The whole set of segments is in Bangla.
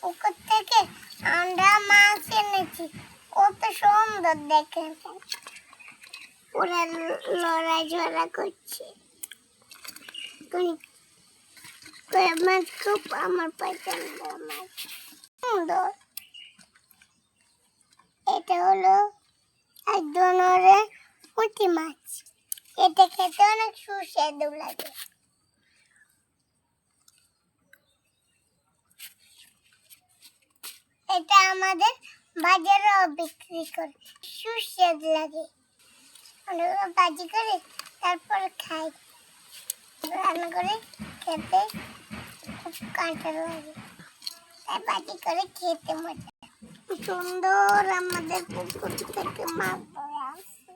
পুকুর থেকে আমরা মাছ এনেছি, কত সুন্দর দেখেন, ওরা লড়াই ঝগড়া করছে। মাছ খুব আমার পছন্দ মাছ, সুন্দর। এটা হলো এক ধরনের পুঁটি মাছ, এটা খেতে অনেক সুস্বাদু লাগে। এটা আমাদের বাজারেও বিক্রি করে, সুস্বাদু লাগে। আমরা ভাজি করে তারপর খাই, রান্না করে খেতে খুব কাঁচা লাগে, তাই ভাজি করে খেতে মজা। সুন্দর আমাদের পুকুর থেকে মাছ ধরে আসছে।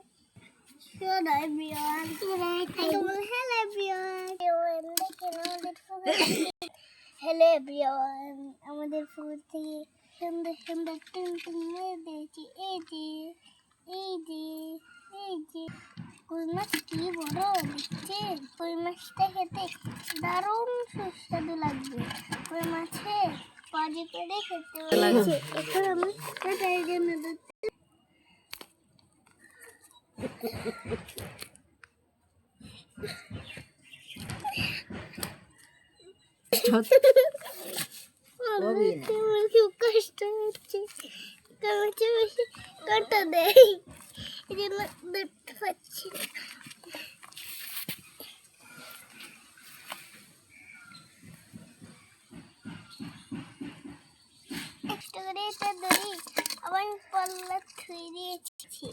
Hello everyone. Hello everyone. আমাদের পুকুর থেকে সুন্দর সুন্দর টুনটুন মাছ দিয়েছি। এই যে কই মাছ কি বড় দেখছেন? কই মাছটা খেতে দারুণ সুস্বাদু লাগবে। কই মাছের ভাজি করে খেতে লাগছে। এখন আমি তাই জন্য খুব কষ্ট হচ্ছে, কাছে বেশি কাটা দেয়, এই জন্য ধরতে পারছি না। কষ্ট করে এটা ধরি, আবার পাল্লা থুই দিয়েছি।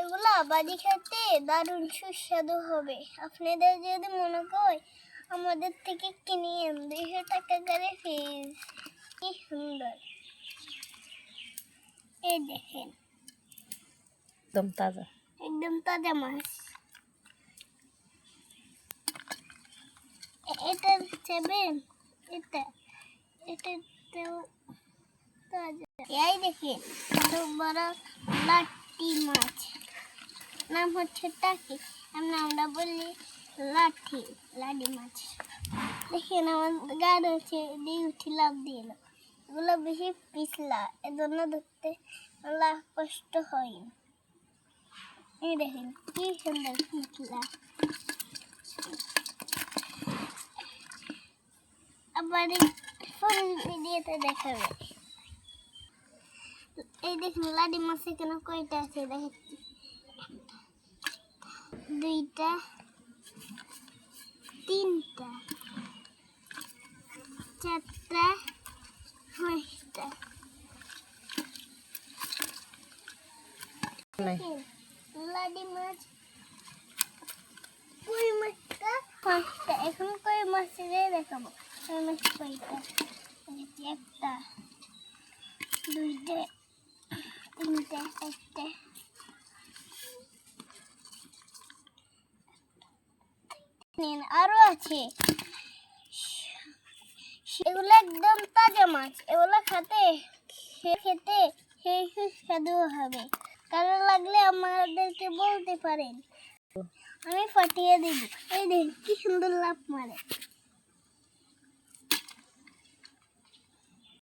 এগুলো ভাজি খেতে দারুণ সুস্বাদু হবে। আপনাদের যদি মনে হয় আমাদের থেকে কিনে 200 টাকা করে পিস, কি সুন্দর। এই দেখেন একদম তাজা মাছ। এটা খাবেন, এটা তাজা। এই দেখেন খুব বড় লাটি মাছ, নাম হচ্ছে টাকি, আমরা বলি লাডি মাছ। দেখেন আমার গাড় হচ্ছে দিয়ে উঠি, লাভ দিল। এগুলো বেশি পিছলা, এজন্য ধরতে কষ্ট হয়। এই দেখেন কি সুন্দর পিছলা। আবার ভিডিওতে দেখাবে। এই দেখেন লাডি মাছ এখানে কয়টা আছে দেখাচ্ছি। 2টা, 3টা, 4টা, 5টা। লাডি মাছ, কই মাছটা 5টা। এখন কই মাছের দেখাবো। কই মাছ কয়টা? 1টা, 2টা, 3টা, 4টা। আরো আছে, এগুলো একদম তাজা মাছ। এগুলো খেতে সেই সুস্বাদু হবে। কারো লাগলে আমাদেরকে বলতে পারেন, আমি পাঠিয়ে দেব। এই দেখুন কি সুন্দর লাফ মারে।